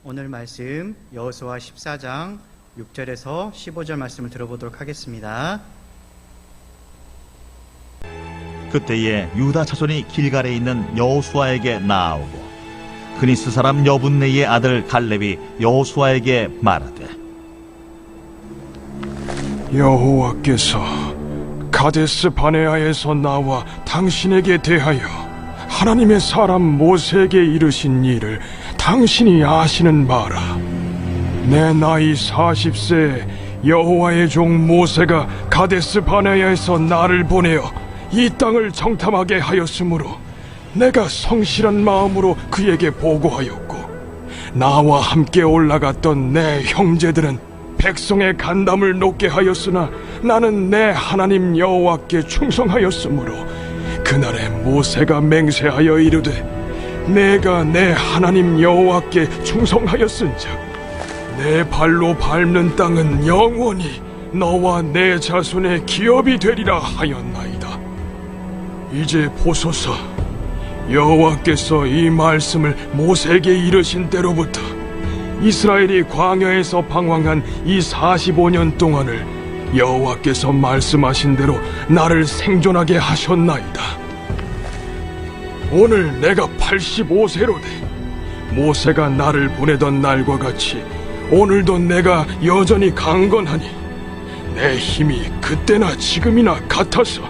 오늘 말씀 여호수아 14장 6절에서 15절 말씀을 들어보도록 하겠습니다. 그때에 유다 자손이 길갈에 있는 여호수아에게 나아오고 그니스 사람 여분네의 아들 갈렙이 여호수아에게 말하되, 여호와께서 가데스 바네아에서 나와 당신에게 대하여 하나님의 사람 모세에게 이르신 일을 당신이 아시는 바라. 내 나이 40세에 여호와의 종 모세가 가데스 바네아에서 나를 보내어 이 땅을 정탐하게 하였으므로 내가 성실한 마음으로 그에게 보고하였고, 나와 함께 올라갔던 내 형제들은 백성의 간담을 높게 하였으나 나는 내 하나님 여호와께 충성하였으므로 그날에 모세가 맹세하여 이르되, 내가 내 하나님 여호와께 충성하였은즉 내 발로 밟는 땅은 영원히 너와 내 자손의 기업이 되리라 하였나이다. 이제 보소서, 여호와께서 이 말씀을 모세에게 이르신 때로부터 이스라엘이 광야에서 방황한 이 45년 동안을 여호와께서 말씀하신 대로 나를 생존하게 하셨나이다. 오늘 내가 85세로 돼 모세가 나를 보내던 날과 같이 오늘도 내가 여전히 강건하니 내 힘이 그때나 지금이나 같아서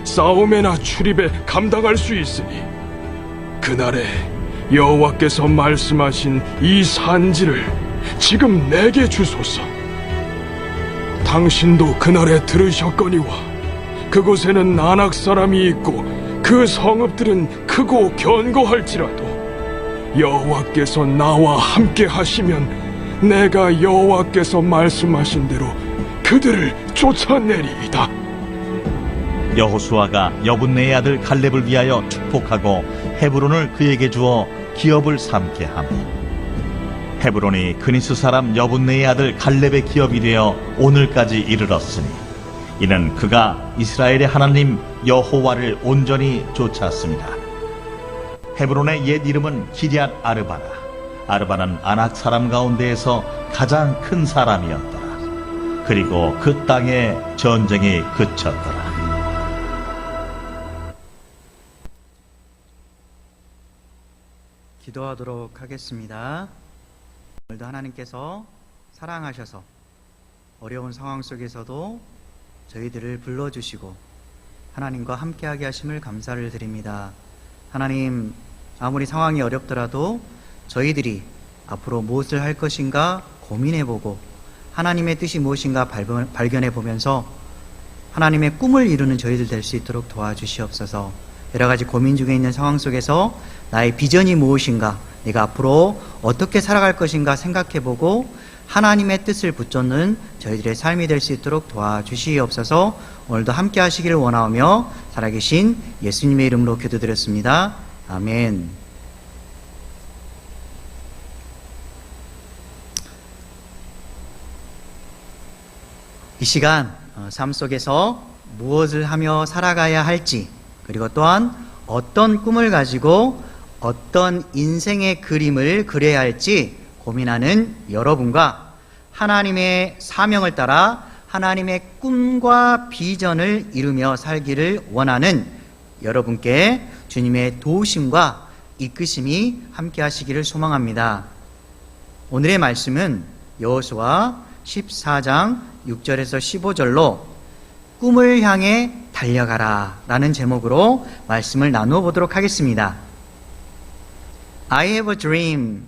싸움에나 출입에 감당할 수 있으니 그날에 여호와께서 말씀하신 이 산지를 지금 내게 주소서. 당신도 그날에 들으셨거니와 그곳에는 아낙 사람이 있고 그 성읍들은 크고 견고할지라도 여호와께서 나와 함께 하시면 내가 여호와께서 말씀하신 대로 그들을 쫓아내리이다. 여호수아가 여분네의 아들 갈렙을 위하여 축복하고 헤브론을 그에게 주어 기업을 삼게 하며, 헤브론이 그니스 사람 여분네의 아들 갈렙의 기업이 되어 오늘까지 이르렀으니 이는 그가 이스라엘의 하나님 여호와를 온전히 쫓았습니다. 헤브론의 옛 이름은 기럇 아르바라. 아르바는 아낙 사람 가운데에서 가장 큰 사람이었더라. 그리고 그 땅에 전쟁이 그쳤더라. 기도하도록 하겠습니다. 오늘도 하나님께서 사랑하셔서 어려운 상황 속에서도 저희들을 불러주시고 하나님과 함께하게 하심을 감사를 드립니다. 하나님, 아무리 상황이 어렵더라도 저희들이 앞으로 무엇을 할 것인가 고민해보고 하나님의 뜻이 무엇인가 발견해보면서 하나님의 꿈을 이루는 저희들 될 수 있도록 도와주시옵소서. 여러 가지 고민 중에 있는 상황 속에서 나의 비전이 무엇인가, 내가 앞으로 어떻게 살아갈 것인가 생각해보고 하나님의 뜻을 붙잡는 저희들의 삶이 될 수 있도록 도와주시옵소서. 오늘도 함께 하시기를 원하오며 살아계신 예수님의 이름으로 기도드렸습니다. 아멘. 이 시간 삶 속에서 무엇을 하며 살아가야 할지, 그리고 또한 어떤 꿈을 가지고 어떤 인생의 그림을 그려야 할지 고민하는 여러분과 하나님의 사명을 따라 하나님의 꿈과 비전을 이루며 살기를 원하는 여러분께 주님의 도우심과 이끄심이 함께 하시기를 소망합니다. 오늘의 말씀은 여호수아 14장 6절에서 15절로 꿈을 향해 달려가라 라는 제목으로 말씀을 나누어 보도록 하겠습니다. I have a dream.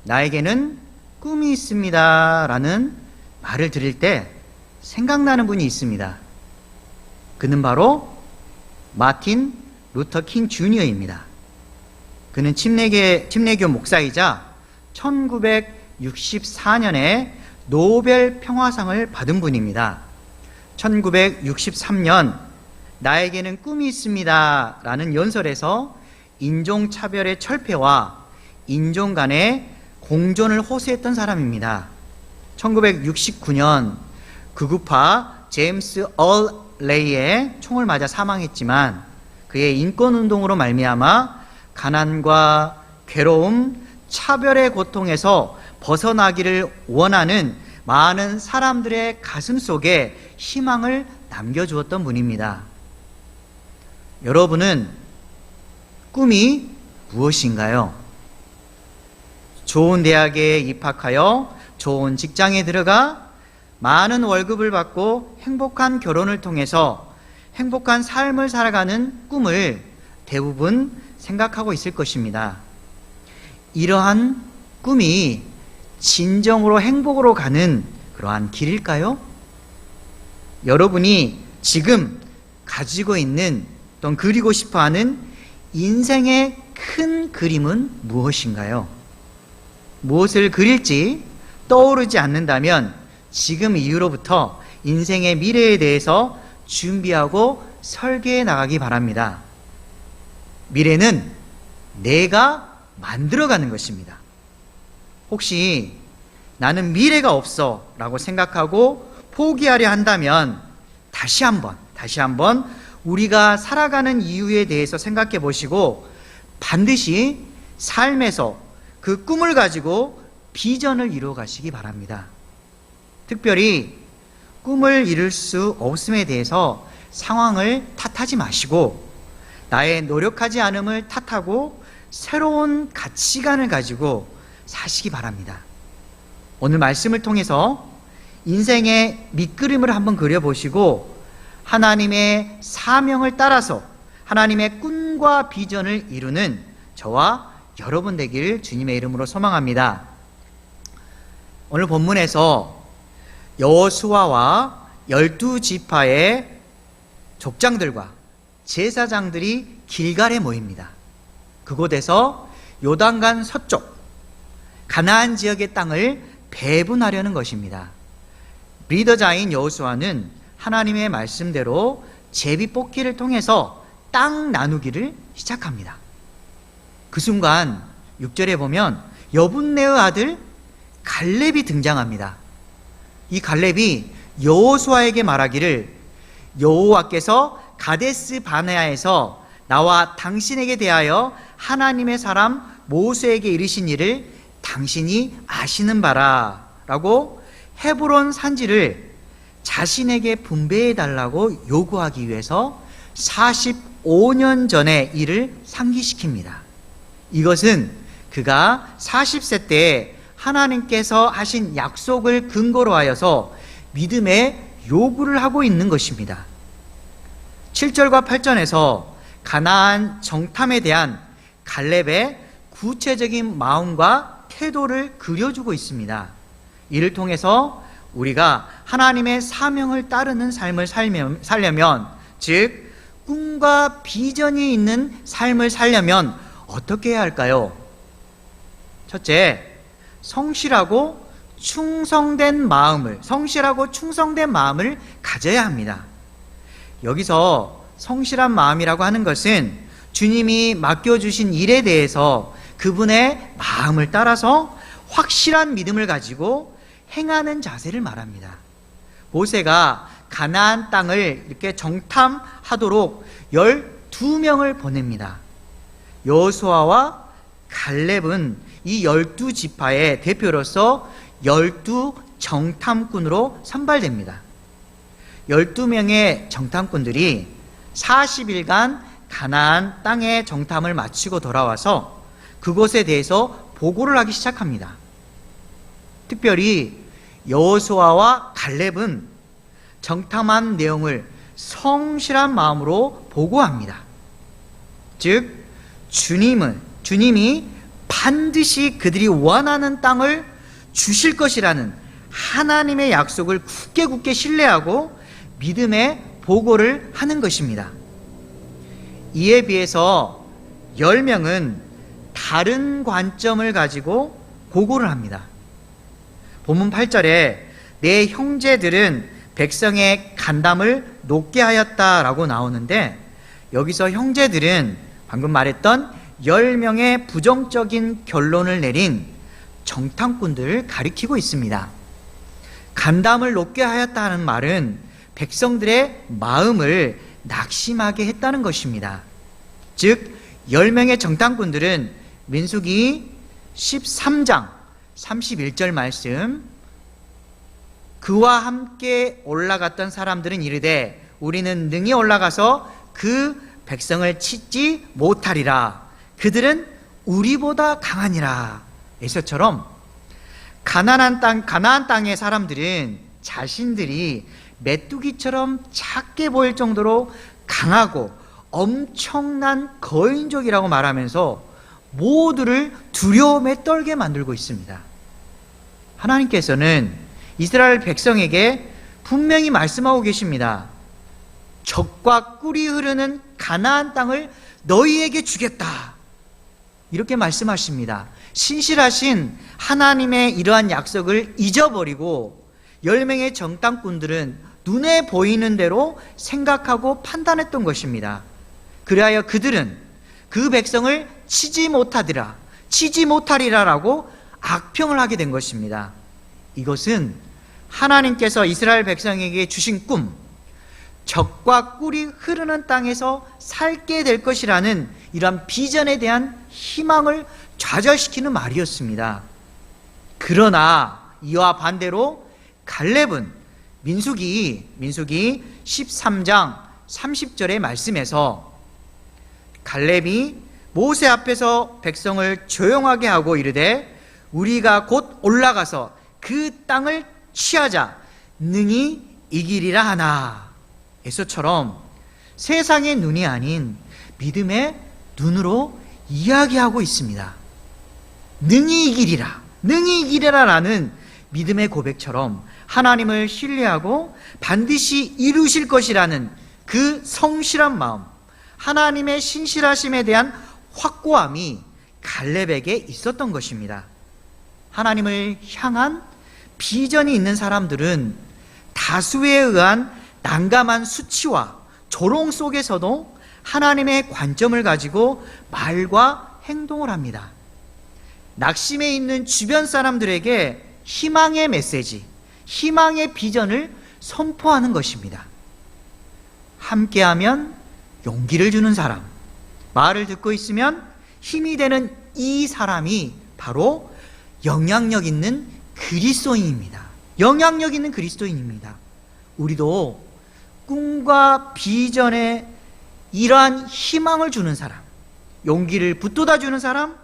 나에게는 꿈이 있습니다 라는 말을 들을 때 생각나는 분이 있습니다. 그는 바로 마틴 루터 킹 주니어입니다. 그는 침례교 목사이자 1964년에 노벨 평화상을 받은 분입니다. 1963년 나에게는 꿈이 있습니다 라는 연설에서 인종차별의 철폐와 인종 간의 공존을 호소했던 사람입니다. 1969년 극우파 제임스 얼레이의 총을 맞아 사망했지만 그의 인권운동으로 말미암아 가난과 괴로움, 차별의 고통에서 벗어나기를 원하는 많은 사람들의 가슴 속에 희망을 남겨주었던 분입니다. 여러분은 꿈이 무엇인가요? 좋은 대학에 입학하여 좋은 직장에 들어가 많은 월급을 받고 행복한 결혼을 통해서 행복한 삶을 살아가는 꿈을 대부분 생각하고 있을 것입니다. 이러한 꿈이 진정으로 행복으로 가는 그러한 길일까요? 여러분이 지금 가지고 있는 또는 그리고 싶어하는 인생의 큰 그림은 무엇인가요? 무엇을 그릴지 떠오르지 않는다면 지금 이후로부터 인생의 미래에 대해서 준비하고 설계해 나가기 바랍니다. 미래는 내가 만들어가는 것입니다. 혹시 나는 미래가 없어 라고 생각하고 포기하려 한다면 다시 한번 우리가 살아가는 이유에 대해서 생각해 보시고 반드시 삶에서 그 꿈을 가지고 비전을 이루어 가시기 바랍니다. 특별히 꿈을 이룰 수 없음에 대해서 상황을 탓하지 마시고 나의 노력하지 않음을 탓하고 새로운 가치관을 가지고 사시기 바랍니다. 오늘 말씀을 통해서 인생의 밑그림을 한번 그려보시고 하나님의 사명을 따라서 하나님의 꿈과 비전을 이루는 저와 여러분 되길 주님의 이름으로 소망합니다. 오늘 본문에서 여호수아와 12지파의 족장들과 제사장들이 길갈에 모입니다. 그곳에서 요단강 서쪽 가나안 지역의 땅을 배분하려는 것입니다. 리더자인 여호수아는 하나님의 말씀대로 제비 뽑기를 통해서 땅 나누기를 시작합니다. 그 순간 6절에 보면 여분네의 아들 갈렙이 등장합니다. 이 갈렙이 여호수아에게 말하기를 여호와께서 가데스 바네아에서 나와 당신에게 대하여 하나님의 사람 모세에게 이르신 일을 당신이 아시는 바라 라고 헤브론 산지를 자신에게 분배해 달라고 요구하기 위해서 45년 전의 일을 상기시킵니다. 이것은 그가 40세 때 하나님께서 하신 약속을 근거로 하여서 믿음의 요구를 하고 있는 것입니다. 7절과 8절에서 가나안 정탐에 대한 갈렙의 구체적인 마음과 태도를 그려주고 있습니다. 이를 통해서 우리가 하나님의 사명을 따르는 삶을 살려면, 즉 꿈과 비전이 있는 삶을 살려면 어떻게 해야 할까요? 첫째, 성실하고 충성된 마음을 가져야 합니다. 여기서 성실한 마음이라고 하는 것은 주님이 맡겨주신 일에 대해서 그분의 마음을 따라서 확실한 믿음을 가지고 행하는 자세를 말합니다. 모세가 가나안 땅을 이렇게 정탐하도록 12명을 보냅니다. 여호수아와 갈렙은 이 12지파의 대표로서 12 정탐꾼으로 선발됩니다. 12명의 정탐꾼들이 40일간 가나안 땅의 정탐을 마치고 돌아와서 그곳에 대해서 보고를 하기 시작합니다. 특별히 여호수아와 갈렙은 정탐한 내용을 성실한 마음으로 보고합니다. 즉 주님이 반드시 그들이 원하는 땅을 주실 것이라는 하나님의 약속을 굳게 신뢰하고 믿음의 보고를 하는 것입니다. 이에 비해서 10명은 다른 관점을 가지고 보고를 합니다. 본문 8절에 내 형제들은 백성의 간담을 높게 하였다라고 나오는데, 여기서 형제들은 방금 말했던 10명의 부정적인 결론을 내린 정탐꾼들을 가리키고 있습니다. 간담을 높게 하였다는 말은 백성들의 마음을 낙심하게 했다는 것입니다. 즉 10명의 정탐꾼들은 민수기 13장 31절 말씀, 그와 함께 올라갔던 사람들은 이르되 우리는 능히 올라가서 그 백성을 치지 못하리라. 그들은 우리보다 강하니라. 에서처럼 가나안 땅의 사람들은 자신들이 메뚜기처럼 작게 보일 정도로 강하고 엄청난 거인족이라고 말하면서 모두를 두려움에 떨게 만들고 있습니다. 하나님께서는 이스라엘 백성에게 분명히 말씀하고 계십니다. 젖과 꿀이 흐르는 가나안 땅을 너희에게 주겠다. 이렇게 말씀하십니다. 신실하신 하나님의 이러한 약속을 잊어버리고 10명의 정탐꾼들은 눈에 보이는 대로 생각하고 판단했던 것입니다. 그리하여 그들은 그 백성을 치지 못하리라라고 악평을 하게 된 것입니다. 이것은 하나님께서 이스라엘 백성에게 주신 꿈, 젖과 꿀이 흐르는 땅에서 살게 될 것이라는 이러한 비전에 대한 희망을 좌절시키는 말이었습니다. 그러나 이와 반대로 갈렙은 민수기 13장 30절의 말씀에서 갈렙이 모세 앞에서 백성을 조용하게 하고 이르되 우리가 곧 올라가서 그 땅을 취하자 능히 이기리라 하나. 에서처럼 세상의 눈이 아닌 믿음의 눈으로 이야기하고 있습니다. 능히 이기리라라는 믿음의 고백처럼 하나님을 신뢰하고 반드시 이루실 것이라는 그 성실한 마음, 하나님의 신실하심에 대한 확고함이 갈렙에게 있었던 것입니다. 하나님을 향한 비전이 있는 사람들은 다수에 의한 난감한 수치와 조롱 속에서도 하나님의 관점을 가지고 말과 행동을 합니다. 낙심해 있는 주변 사람들에게 희망의 메시지, 희망의 비전을 선포하는 것입니다. 함께하면 용기를 주는 사람, 말을 듣고 있으면 힘이 되는 이 사람이 바로 영향력 있는 그리스도인입니다. 영향력 있는 그리스도인입니다. 우리도 꿈과 비전에 이러한 희망을 주는 사람, 용기를 붙돋아 주는 사람,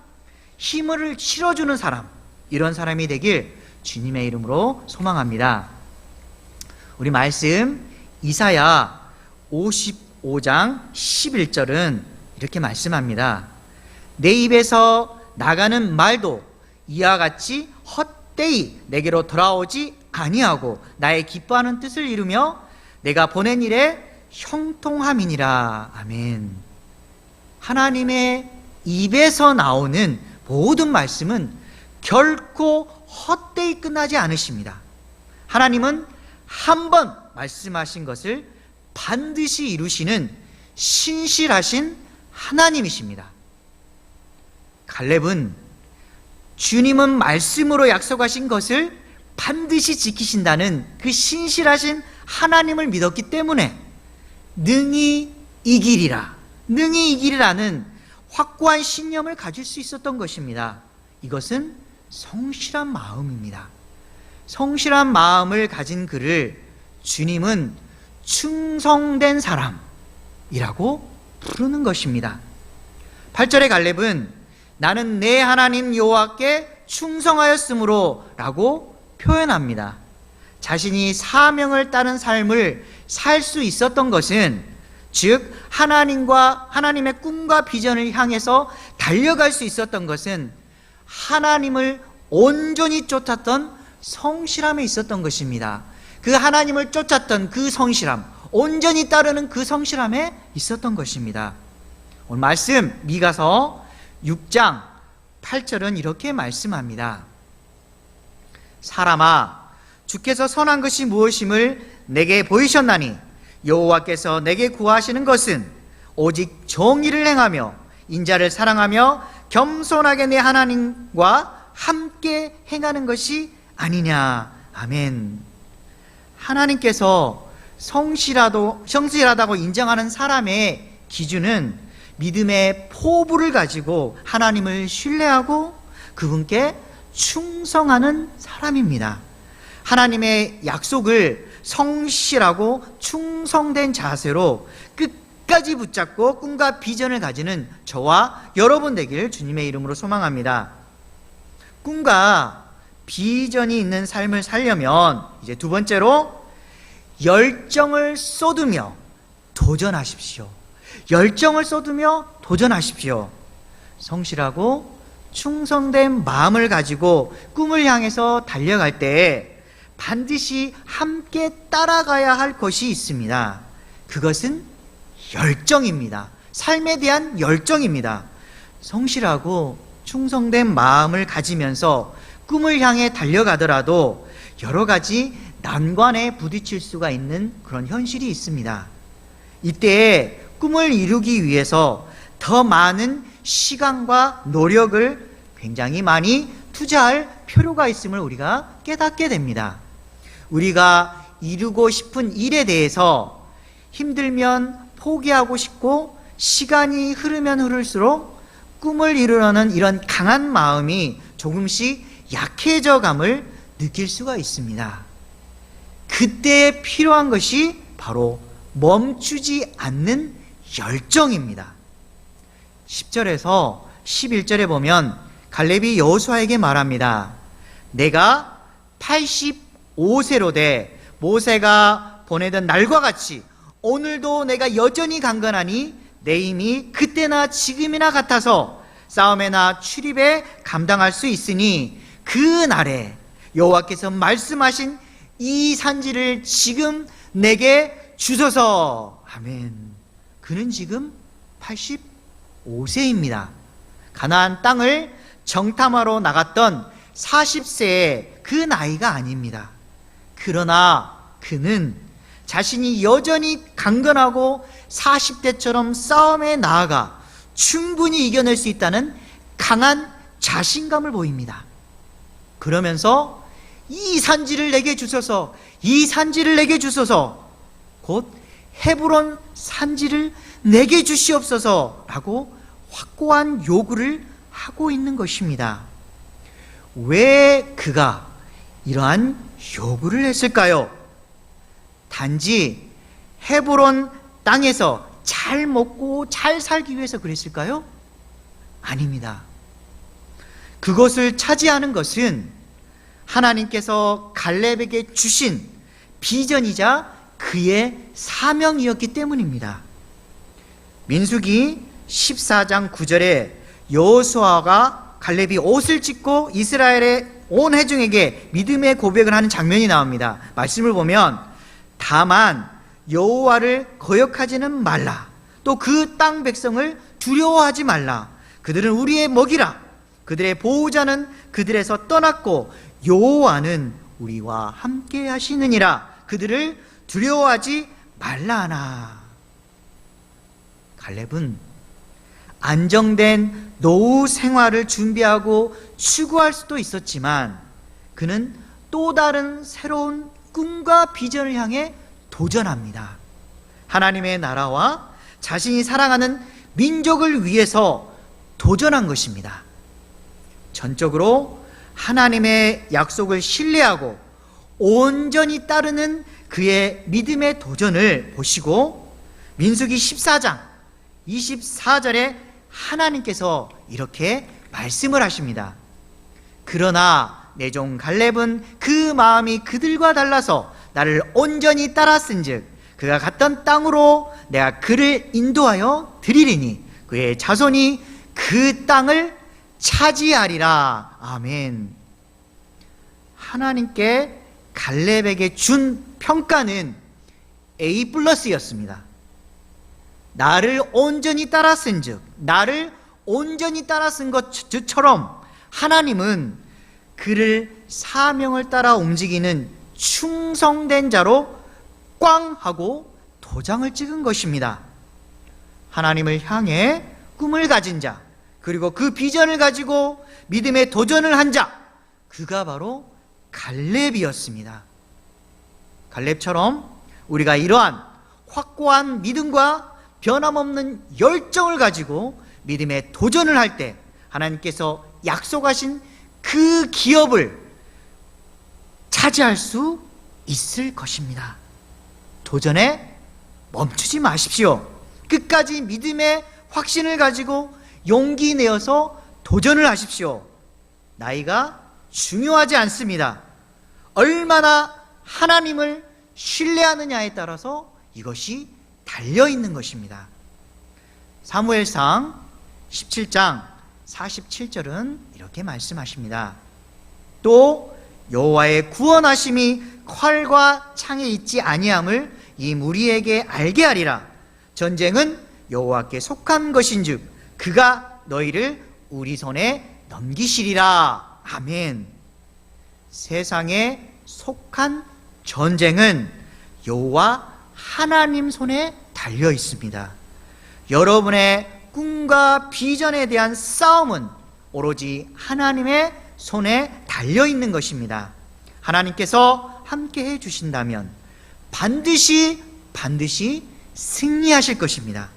힘을 실어주는 사람, 이런 사람이 되길 주님의 이름으로 소망합니다. 우리 말씀 이사야 55장 11절은 이렇게 말씀합니다. 내 입에서 나가는 말도 이와 같이 헛되이 내게로 돌아오지 아니하고 나의 기뻐하는 뜻을 이루며 내가 보낸 일에 형통함이니라. 아멘. 하나님의 입에서 나오는 모든 말씀은 결코 헛되이 끝나지 않으십니다. 하나님은 한 번 말씀하신 것을 반드시 이루시는 신실하신 하나님이십니다. 갈렙은 주님은 말씀으로 약속하신 것을 반드시 지키신다는 그 신실하신 하나님을 믿었기 때문에 능히 이기리라는 확고한 신념을 가질 수 있었던 것입니다. 이것은 성실한 마음입니다. 성실한 마음을 가진 그를 주님은 충성된 사람이라고 부르는 것입니다. 8절의 갈렙은 나는 내 하나님 여호와께 충성하였으므로 라고 표현합니다. 자신이 사명을 따른 삶을 살 수 있었던 것은, 즉 하나님의 꿈과 비전을 향해서 달려갈 수 있었던 것은 하나님을 온전히 쫓았던 성실함에 있었던 것입니다. 그 하나님을 쫓았던 그 성실함, 온전히 따르는 그 성실함에 있었던 것입니다. 오늘 말씀 미가서 6장 8절은 이렇게 말씀합니다. 사람아, 주께서 선한 것이 무엇임을 내게 보이셨나니 여호와께서 내게 구하시는 것은 오직 정의를 행하며 인자를 사랑하며 겸손하게 내 하나님과 함께 행하는 것이 아니냐. 아멘. 하나님께서 성실하다고 인정하는 사람의 기준은 믿음의 포부를 가지고 하나님을 신뢰하고 그분께 충성하는 사람입니다. 하나님의 약속을 성실하고 충성된 자세로 끝까지 붙잡고 꿈과 비전을 가지는 저와 여러분 되기를 주님의 이름으로 소망합니다. 꿈과 비전이 있는 삶을 살려면 이제 두 번째로 열정을 쏟으며 도전하십시오. 열정을 쏟으며 도전하십시오. 성실하고 충성된 마음을 가지고 꿈을 향해서 달려갈 때 반드시 함께 따라가야 할 것이 있습니다. 그것은 열정입니다. 삶에 대한 열정입니다. 성실하고 충성된 마음을 가지면서 꿈을 향해 달려가더라도 여러 가지 난관에 부딪힐 수가 있는 그런 현실이 있습니다. 이때 꿈을 이루기 위해서 더 많은 시간과 노력을 굉장히 많이 투자할 필요가 있음을 우리가 깨닫게 됩니다. 우리가 이루고 싶은 일에 대해서 힘들면 포기하고 싶고 시간이 흐르면 흐를수록 꿈을 이루려는 이런 강한 마음이 조금씩 약해져 감을 느낄 수가 있습니다. 그때 필요한 것이 바로 멈추지 않는 열정입니다. 10절에서 11절에 보면 갈렙이 여호수아에게 말합니다. 내가 85세로 돼 모세가 보내던 날과 같이 오늘도 내가 여전히 강건하니 내 힘이 그때나 지금이나 같아서 싸움에나 출입에 감당할 수 있으니 그 날에 여호와께서 말씀하신 이 산지를 지금 내게 주소서. 아멘. 그는 지금 85세입니다. 가나안 땅을 정탐하러 나갔던 40세의 그 나이가 아닙니다. 그러나 그는 자신이 여전히 강건하고 40대처럼 싸움에 나아가 충분히 이겨낼 수 있다는 강한 자신감을 보입니다. 그러면서 이 산지를 내게 주소서, 이 산지를 내게 주소서, 곧 헤브론 산지를 내게 주시옵소서 라고 확고한 요구를 하고 있는 것입니다. 왜 그가 이러한 요구를 했을까요? 단지 헤브론 땅에서 잘 먹고 잘 살기 위해서 그랬을까요? 아닙니다. 그것을 차지하는 것은 하나님께서 갈렙에게 주신 비전이자 그의 사명이었기 때문입니다. 민수기 14장 9절에 여호수아가 갈렙이 옷을 찢고 이스라엘의 온 회중에게 믿음의 고백을 하는 장면이 나옵니다. 말씀을 보면 다만 여호와를 거역하지는 말라, 또 그 땅 백성을 두려워하지 말라, 그들은 우리의 먹이라, 그들의 보호자는 그들에서 떠났고 여호와는 우리와 함께 하시느니라, 그들을 두려워하지 말라 하나. 갈렙은 안정된 노후 생활을 준비하고 추구할 수도 있었지만 그는 또 다른 새로운 꿈과 비전을 향해 도전합니다. 하나님의 나라와 자신이 사랑하는 민족을 위해서 도전한 것입니다. 전적으로 하나님의 약속을 신뢰하고 온전히 따르는 그의 믿음의 도전을 보시고 민수기 14장 24절에 하나님께서 이렇게 말씀을 하십니다. 그러나 내 종 갈렙은 그 마음이 그들과 달라서 나를 온전히 따랐은즉 그가 갔던 땅으로 내가 그를 인도하여 드리리니 그의 자손이 그 땅을 차지하리라. 아멘. 하나님께 갈렙에게 준 평가는 A+였습니다. 나를 온전히 따랐은즉, 나를 온전히 따랐은 것처럼 하나님은 그를 사명을 따라 움직이는 충성된 자로 꽝 하고 도장을 찍은 것입니다. 하나님을 향해 꿈을 가진 자, 그리고 그 비전을 가지고 믿음의 도전을 한 자, 그가 바로 갈렙이었습니다. 갈렙처럼 우리가 이러한 확고한 믿음과 변함없는 열정을 가지고 믿음의 도전을 할 때 하나님께서 약속하신 그 기업을 차지할 수 있을 것입니다. 도전에 멈추지 마십시오. 끝까지 믿음의 확신을 가지고 용기 내어서 도전을 하십시오. 나이가 중요하지 않습니다. 얼마나 하나님을 신뢰하느냐에 따라서 이것이 달려있는 것입니다. 사무엘상 17장 47절은 이렇게 말씀하십니다. 또 여호와의 구원하심이 칼과 창에 있지 아니함을 이 무리에게 알게 하리라. 전쟁은 여호와께 속한 것인즉 그가 너희를 우리 손에 넘기시리라. 아멘. 세상에 속한 전쟁은 여호와 하나님 손에 달려 있습니다. 여러분의 꿈과 비전에 대한 싸움은 오로지 하나님의 손에 달려 있는 것입니다. 하나님께서 함께 해 주신다면 반드시 승리하실 것입니다.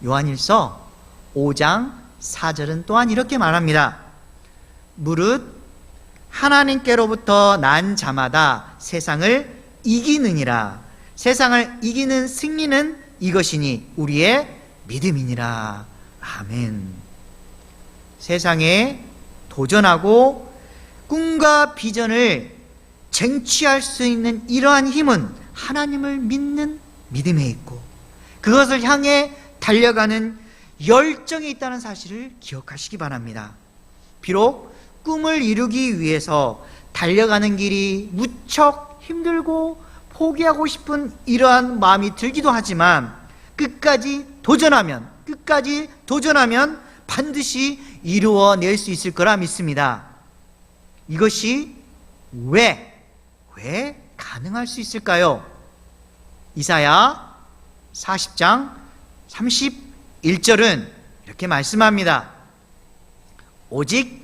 요한일서 5장 4절은 또한 이렇게 말합니다. 무릇 하나님께로부터 난 자마다 세상을 이기느니라. 세상을 이기는 승리는 이것이니 우리의 믿음이니라. 아멘. 세상에 도전하고 꿈과 비전을 쟁취할 수 있는 이러한 힘은 하나님을 믿는 믿음에 있고 그것을 향해 달려가는 열정이 있다는 사실을 기억하시기 바랍니다. 비록 꿈을 이루기 위해서 달려가는 길이 무척 힘들고 포기하고 싶은 이러한 마음이 들기도 하지만 끝까지 도전하면 반드시 이루어낼 수 있을 거라 믿습니다. 이것이 왜 가능할 수 있을까요? 이사야 40장 31절은 이렇게 말씀합니다. 오직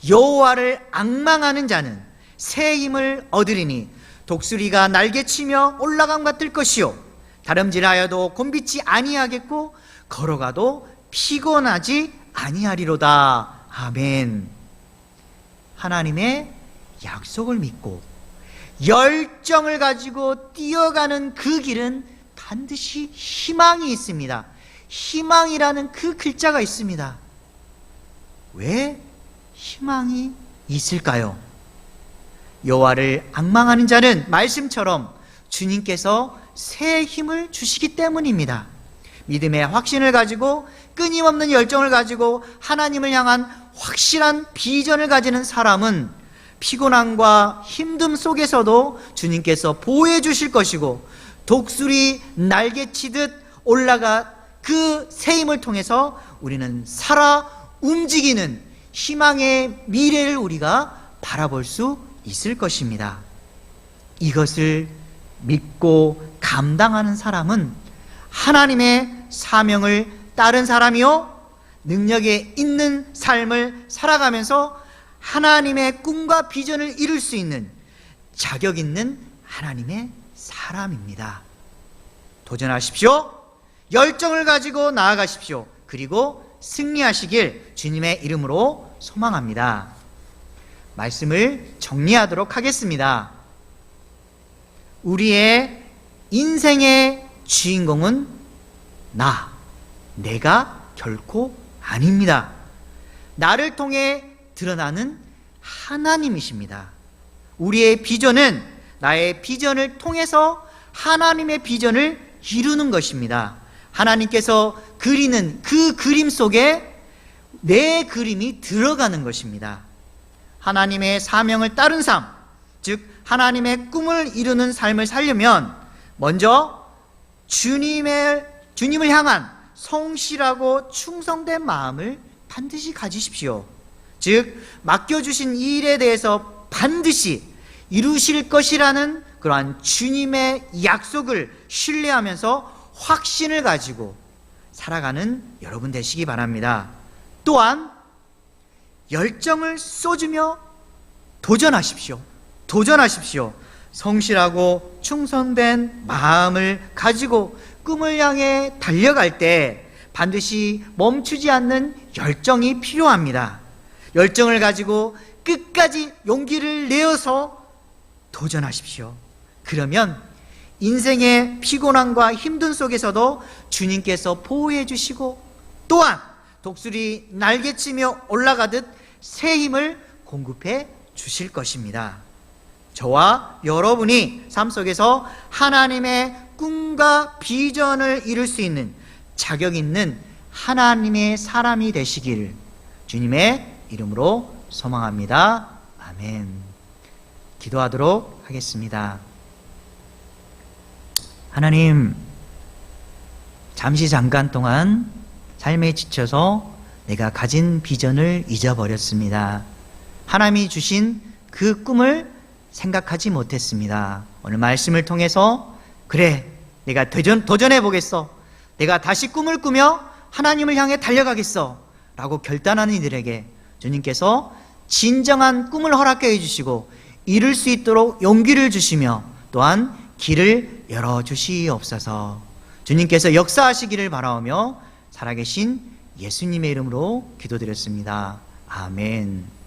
여호와를 앙망하는 자는 새 힘을 얻으리니 독수리가 날개치며 올라감과 뜰 것이요 다름질하여도 곤비지 아니하겠고 걸어가도 피곤하지 아니하리로다. 아멘. 하나님의 약속을 믿고 열정을 가지고 뛰어가는 그 길은 반드시 희망이 있습니다. 희망이라는 그 글자가 있습니다. 왜 희망이 있을까요? 여호와를 앙망하는 자는 말씀처럼 주님께서 새 힘을 주시기 때문입니다. 믿음의 확신을 가지고 끊임없는 열정을 가지고 하나님을 향한 확실한 비전을 가지는 사람은 피곤함과 힘듦 속에서도 주님께서 보호해 주실 것이고 독수리 날개치듯 올라가 그 새 힘을 통해서 우리는 살아 움직이는 희망의 미래를 우리가 바라볼 수 있을 것입니다. 이것을 믿고 감당하는 사람은 하나님의 사명을 따른 사람이요 능력에 있는 삶을 살아가면서 하나님의 꿈과 비전을 이룰 수 있는 자격 있는 하나님의 사람입니다. 도전하십시오. 열정을 가지고 나아가십시오. 그리고 승리하시길 주님의 이름으로 소망합니다. 말씀을 정리하도록 하겠습니다. 우리의 인생의 주인공은 내가 결코 아닙니다. 나를 통해 드러나는 하나님이십니다. 우리의 비전은 나의 비전을 통해서 하나님의 비전을 이루는 것입니다. 하나님께서 그리는 그 그림 속에 내 그림이 들어가는 것입니다. 하나님의 사명을 따른 삶, 즉 하나님의 꿈을 이루는 삶을 살려면 먼저 주님을 향한 성실하고 충성된 마음을 반드시 가지십시오. 즉 맡겨주신 이 일에 대해서 반드시 이루실 것이라는 그러한 주님의 약속을 신뢰하면서 확신을 가지고 살아가는 여러분 되시기 바랍니다. 또한 열정을 쏟으며 도전하십시오. 성실하고 충성된 마음을 가지고 꿈을 향해 달려갈 때 반드시 멈추지 않는 열정이 필요합니다. 열정을 가지고 끝까지 용기를 내어서 도전하십시오. 그러면 인생의 피곤함과 힘든 속에서도 주님께서 보호해 주시고, 또한 독수리 날개치며 올라가듯 새 힘을 공급해 주실 것입니다. 저와 여러분이 삶 속에서 하나님의 꿈과 비전을 이룰 수 있는 자격 있는 하나님의 사람이 되시기를 주님의 이름으로 소망합니다. 아멘. 기도하도록 하겠습니다. 하나님, 잠시 잠깐 동안 삶에 지쳐서 내가 가진 비전을 잊어버렸습니다. 하나님이 주신 그 꿈을 생각하지 못했습니다. 오늘 말씀을 통해서 그래, 내가 도전해 보겠어, 내가 다시 꿈을 꾸며 하나님을 향해 달려가겠어 라고 결단하는 이들에게 주님께서 진정한 꿈을 허락해 주시고 이룰 수 있도록 용기를 주시며 또한 길을 열어주시옵소서. 주님께서 역사하시기를 바라오며 살아계신 예수님의 이름으로 기도드렸습니다. 아멘.